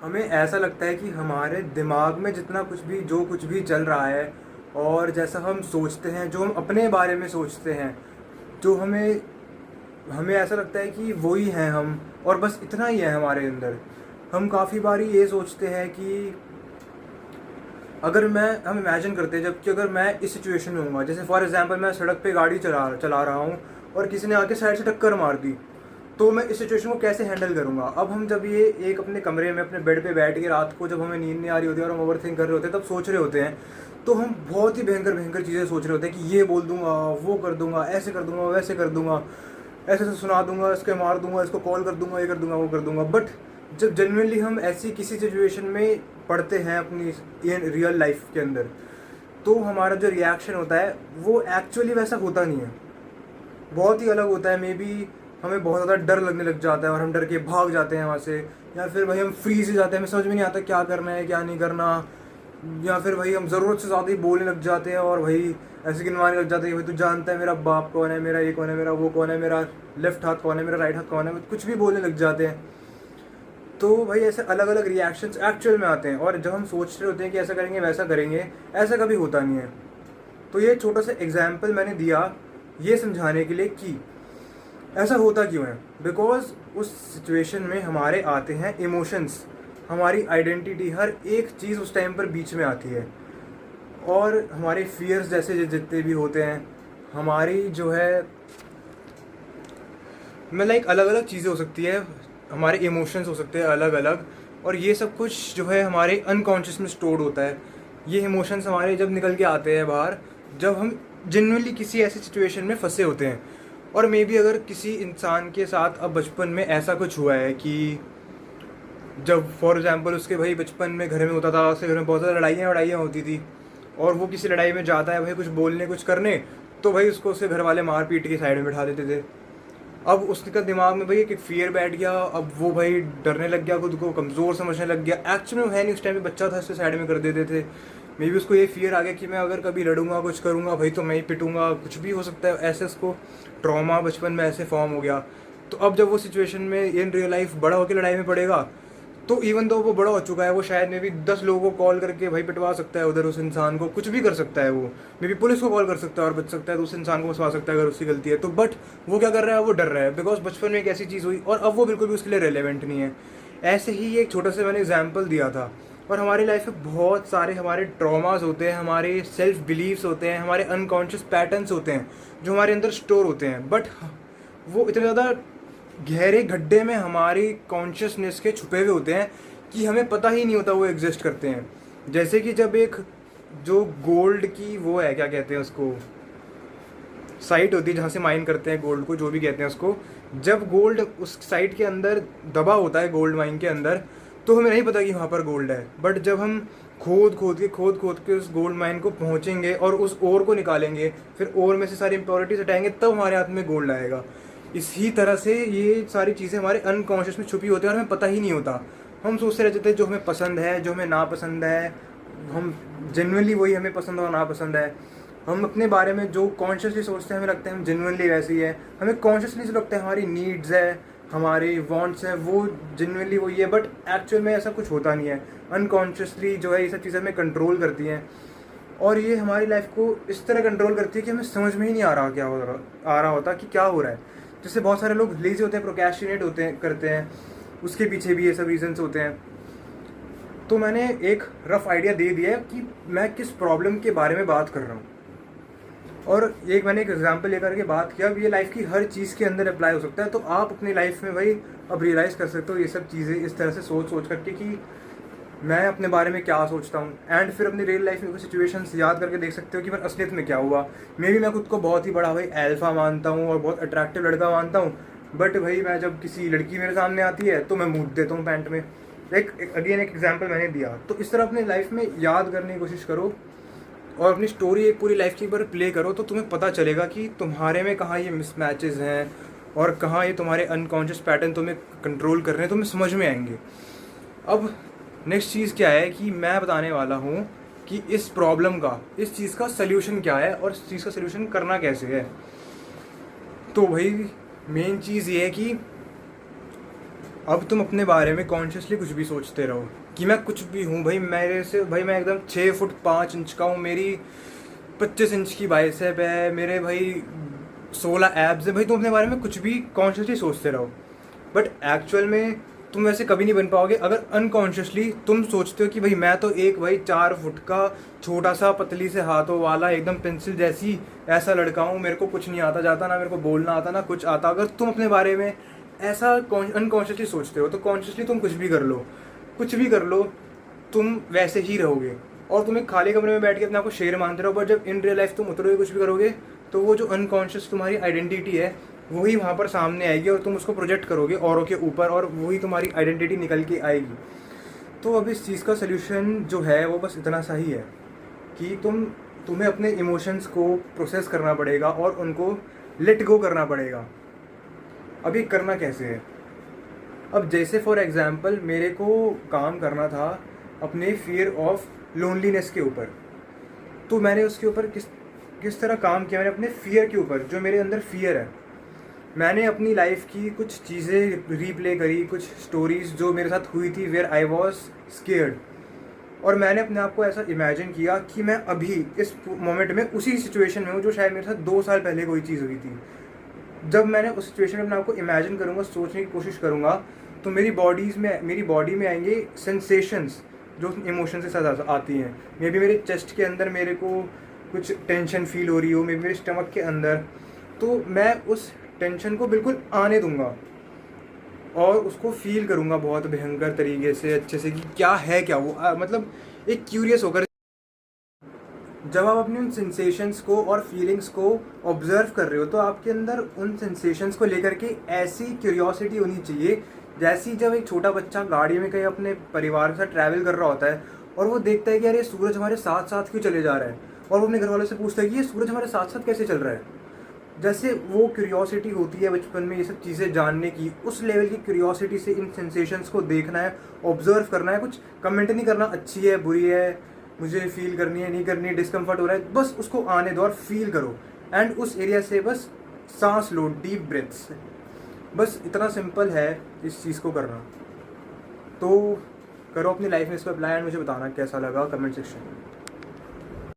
हमें ऐसा लगता है कि हमारे दिमाग में जितना कुछ भी जो कुछ भी चल रहा है और जैसा हम सोचते हैं, जो हम अपने बारे में सोचते हैं, जो हमें हमें ऐसा लगता है कि वो ही हैं हम, और बस इतना ही है हमारे अंदर। हम काफ़ी बारी ये सोचते हैं कि अगर मैं हम इमेजिन करते हैं जबकि अगर मैं इस सिचुएशन में हूँ, जैसे फॉर एग्जांपल मैं सड़क पे गाड़ी चला चला रहा हूँ और किसी ने आके साइड से टक्कर मार दी, तो मैं इस सिचुएशन को कैसे हैंडल करूँगा। अब हम जब ये एक अपने कमरे में अपने बेड पे बैठ के रात को जब हमें नींद नहीं आ रही होती है और हम ओवर थिंक कर रहे होते हैं, तब सोच रहे होते हैं, तो हम बहुत ही भयंकर भयंकर चीज़ें सोच रहे होते हैं कि ये बोल दूंगा, वो कर दूंगा, ऐसे कर दूंगा, वैसे कर दूंगा, ऐसे से सुना दूंगा, इसके मार दूंगा, इसको कॉल कर दूंगा, ये कर दूंगा, वो कर दूंगा। बट जब जेन्युइनली हम ऐसी किसी सिचुएशन में पढ़ते हैं अपनी रियल लाइफ के अंदर, तो हमारा जो रिएक्शन होता है वो एक्चुअली वैसा होता नहीं है, बहुत ही अलग होता है। मे बी हमें बहुत ज़्यादा डर लगने लग जाता है और हम डर के भाग जाते हैं वहाँ से, या फिर भाई हम फ्रीज हो जाते हैं, हमें समझ में नहीं आता क्या करना है क्या नहीं करना, या फिर भाई हम ज़रूरत से ज़्यादा ही बोलने लग जाते हैं और भाई ऐसे गिनवाने लग जाते हैं कि भाई तू जानता है मेरा बाप कौन है, मेरा ये कौन है, मेरा वो कौन है, मेरा लेफ्ट हाथ कौन है, मेरा राइट हाथ कौन है, कुछ भी बोलने लग जाते हैं। तो भाई ऐसे अलग अलग रिएक्शंस एक्चुअल में आते हैं, और जब हम सोच रहे होते हैं कि ऐसा करेंगे वैसा करेंगे, ऐसा कभी होता नहीं है। तो ये छोटा सा एग्जाम्पल मैंने दिया ये समझाने के लिए कि ऐसा होता क्यों है। बिकॉज उस सिचुएशन में हमारे आते हैं इमोशंस, हमारी आइडेंटिटी, हर एक चीज़ उस टाइम पर बीच में आती है, और हमारे फियर्स जैसे जितने भी होते हैं, हमारी जो है मैं लाइक अलग अलग चीज़ें हो सकती है, हमारे इमोशंस हो सकते हैं अलग अलग, और ये सब कुछ जो है हमारे अनकॉन्शियस में स्टोर्ड होता है। ये इमोशंस हमारे जब निकल के आते हैं बाहर, जब हम जेन्युइनली किसी ऐसी सिचुएशन में फंसे होते हैं। और मे बी अगर किसी इंसान के साथ अब बचपन में ऐसा कुछ हुआ है कि जब फॉर एग्जांपल उसके भाई बचपन में घर में होता था, उसके घर में बहुत ज़्यादा लड़ाइयाँ होती थी, और वो किसी लड़ाई में जाता है भाई कुछ बोलने कुछ करने, तो भाई उसको उसके घर वाले मार पीट के साइड में बैठा देते थे। अब उसके दिमाग में भाई एक फियर बैठ गया, अब वो भाई डरने लग गया, खुद को कमज़ोर समझने लग गया। एक्चुअली में है नहीं, उस टाइम पे बच्चा था, उससे साइड में कर देते थे। मे बी उसको ये फियर आ गया कि मैं अगर कभी लड़ूंगा कुछ करूंगा भाई तो मैं ही पिटूंगा, कुछ भी हो सकता है, ऐसे उसको ट्रॉमा बचपन में ऐसे फॉर्म हो गया। तो अब जब वो सिचुएशन में इन रियल लाइफ बड़ा होकर लड़ाई में पड़ेगा, तो इवन दो वो बड़ा हो चुका है, वो शायद मे बी 10 लोगों को कॉल करके भाई पिटवा सकता है, उधर उस इंसान को कुछ भी कर सकता है, वो मे बी पुलिस को कॉल कर सकता है और बच सकता है, तो उस इंसान को फंसवा सकता है अगर उसकी गलती है तो। बट वो क्या कर रहा है, वो डर रहा है, बिकॉज बचपन में एक ऐसी चीज़ हुई और अब वो बिल्कुल भी उसके लिए रेलिवेंट नहीं है। ऐसे ही एक छोटा सा मैंने एग्जाम्पल दिया था। और हमारी लाइफ में बहुत सारे हमारे ट्रॉमास होते हैं, हमारे सेल्फ बिलीव्स होते हैं, हमारे अनकॉन्शियस पैटर्न्स होते हैं जो हमारे अंदर स्टोर होते हैं, बट वो इतने ज़्यादा गहरे गड्ढे में हमारी कॉन्शियसनेस के छुपे हुए होते हैं कि हमें पता ही नहीं होता वो एग्जिस्ट करते हैं। जैसे कि जब एक जो गोल्ड की वो है, क्या कहते हैं उसको, साइट होती है जहाँ से माइन करते हैं गोल्ड को, जो भी कहते हैं उसको, जब गोल्ड उस साइट के अंदर दबा होता है गोल्ड माइन के अंदर, तो हमें नहीं पता कि वहाँ पर गोल्ड है। बट जब हम खोद के उस गोल्ड माइन को पहुँचेंगे और उस ओर को निकालेंगे, फिर ओर में से सारी इम्प्योरिटीज हटाएंगे, तब हमारे हाथ में गोल्ड आएगा। इसी तरह से ये सारी चीज़ें हमारे अनकॉन्शियस में छुपी होती हैं और हमें पता ही नहीं होता। हम सोचते रहते थे जो हमें पसंद है, जो हमें नापसंद है, हम जेन्युइनली वही हमें पसंद और नापसंद है। हम अपने बारे में जो कॉन्शियसली सोचते हैं हमें लगता है हम जेन्युइनली वैसे ही है, हमें कॉन्शियसली से लगता है हमारी नीड्स है, हमारी वांट्स हैं, वो जेन्युइनली वही है। बट एक्चुअल में ऐसा कुछ होता नहीं है। अनकॉन्शियसली जो है ये सब चीज़ें हमें कंट्रोल करती हैं, और ये हमारी लाइफ को इस तरह कंट्रोल करती है कि हमें समझ में ही नहीं आ रहा होता कि क्या हो रहा है। जैसे बहुत सारे लोग लेज़ी होते हैं, प्रोक्रेस्टिनेट होते हैं, करते हैं, उसके पीछे भी ये सब रीजंस होते हैं। तो मैंने एक रफ आइडिया दे दिया है कि मैं किस प्रॉब्लम के बारे में बात कर रहा हूँ, और एक मैंने एक एग्जांपल लेकर के बात किया। अब ये लाइफ की हर चीज़ के अंदर अप्लाई हो सकता है, तो आप अपनी लाइफ में भाई अब रियलाइज़ कर सकते हो ये सब चीज़ें इस तरह से सोच करके कि मैं अपने बारे में क्या सोचता हूँ, एंड फिर अपनी रियल लाइफ में कुछ सिचुएशंस याद करके देख सकते हो कि मैं असलियत में क्या हुआ। मे बी मैं खुद को बहुत ही बड़ा भाई अल्फा मानता हूँ और बहुत अट्रैक्टिव लड़का मानता हूँ, बट भाई मैं जब किसी लड़की मेरे सामने आती है तो मैं मूड देता हूँ पैंट में। अगेन एक एग्जाम्पल मैंने दिया। तो इस तरह अपनी लाइफ में याद करने की कोशिश करो और अपनी स्टोरी एक पूरी लाइफ की एक बार प्ले करो, तो तुम्हें पता चलेगा कि तुम्हारे में कहाँ ये मिसमैचेस हैं और कहाँ ये तुम्हारे अनकॉन्शियस पैटर्न तुम्हें कंट्रोल कर रहे हैं, तुम्हें समझ में आएंगे। अब नेक्स्ट चीज़ क्या है कि मैं बताने वाला हूँ कि इस प्रॉब्लम का, इस चीज़ का सल्यूशन क्या है और इस चीज़ का सल्यूशन करना कैसे है। तो भाई मेन चीज़ ये है कि अब तुम अपने बारे में कॉन्शियसली कुछ भी सोचते रहो कि मैं कुछ भी हूँ भाई, मेरे से भाई मैं एकदम 6 फुट 5 इंच का हूँ, मेरी 25 इंच की बाइसेप है, मेरे भाई 16 एब्स है। भाई तुम अपने बारे में कुछ भी कॉन्शियसली सोचते रहो, बट एक्चुअल में तुम वैसे कभी नहीं बन पाओगे अगर अनकॉन्शियसली तुम सोचते हो कि भाई मैं तो एक भाई 4 फुट का छोटा सा पतली से हाथों वाला एकदम पेंसिल जैसी ऐसा लड़का हूँ, मेरे को कुछ नहीं आता जाता, ना मेरे को बोलना आता ना कुछ आता। अगर तुम अपने बारे में ऐसा अनकॉन्शियसली सोचते हो तो कॉन्शियसली तुम कुछ भी कर लो, कुछ भी कर लो, तुम वैसे ही रहोगे। और तुम एक खाली कमरे में बैठ के अपने आप को शेर मानते रहो, बट जब इन रियल लाइफ तुम उतरोगे कुछ भी करोगे तो वो जो अनकॉन्शियस तुम्हारी आइडेंटिटी है वही वहाँ पर सामने आएगी और तुम उसको प्रोजेक्ट करोगे औरों के ऊपर और वही तुम्हारी आइडेंटिटी निकल के आएगी। तो अब इस चीज़ का सोल्यूशन जो है वो बस इतना सा ही है कि तुम्हें अपने इमोशंस को प्रोसेस करना पड़ेगा और उनको लेट गो करना पड़ेगा। अब ये करना कैसे है? अब जैसे फॉर एग्ज़ाम्पल मेरे को काम करना था अपने फियर ऑफ लोनलीनेस के ऊपर, तो मैंने उसके ऊपर किस तरह काम किया। मैंने अपने फियर के ऊपर, जो मेरे अंदर फियर है, मैंने अपनी लाइफ की कुछ चीज़ें रीप्ले करी, कुछ स्टोरीज जो मेरे साथ हुई थी वेयर आई वॉज स्केयर्ड, और मैंने अपने आप को ऐसा इमेजिन किया कि मैं अभी इस मोमेंट में उसी सिचुएशन में हूँ जो शायद मेरे साथ 2 साल पहले कोई चीज़ हुई थी। जब मैंने उस सिचुएशन में अपने आप को इमेजिन करूँगा, सोचने की कोशिश करूँगा, तो मेरी बॉडी में आएंगे सेंसेशंस जो इमोशन के साथ आती हैं। मे बी मेरे चेस्ट के अंदर मेरे को कुछ टेंशन फील हो रही हो, मे बी मेरे स्टमक के अंदर, तो मैं उस टेंशन को बिल्कुल आने दूंगा और उसको फील करूँगा बहुत भयंकर तरीके से, अच्छे से, कि क्या है क्या वो, मतलब एक क्यूरियस होकर। जब आप अपनी उन सेंसेशंस को और फीलिंग्स को ऑब्जर्व कर रहे हो तो आपके अंदर उन सेंसेशंस को लेकर के ऐसी क्यूरियोसिटी होनी चाहिए जैसी जब एक छोटा बच्चा गाड़ी में कहीं अपने परिवार के साथ ट्रैवल कर रहा होता है और वो देखता है कि यार ये सूरज हमारे साथ साथ क्यों चले जा रहा है, और वो अपने घर वालों से पूछता है कि ये सूरज हमारे साथ साथ कैसे चल रहा है। जैसे वो क्यूरियोसिटी होती है बचपन में ये सब चीज़ें जानने की, उस लेवल की क्यूरियोसिटी से इन सेंसेशंस को देखना है, ऑब्जर्व करना है। कुछ कमेंट नहीं करना अच्छी है बुरी है, मुझे फील करनी है नहीं करनी है, डिस्कम्फर्ट हो रहा है, बस उसको आने दो और फील करो। एंड उस एरिया से बस सांस लो, डीप ब्रेथ्स। बस इतना सिंपल है इस चीज़ को करना। तो करो अपनी लाइफ में इसको अप्लाई एंड मुझे बताना कैसा लगा कमेंट सेक्शन में।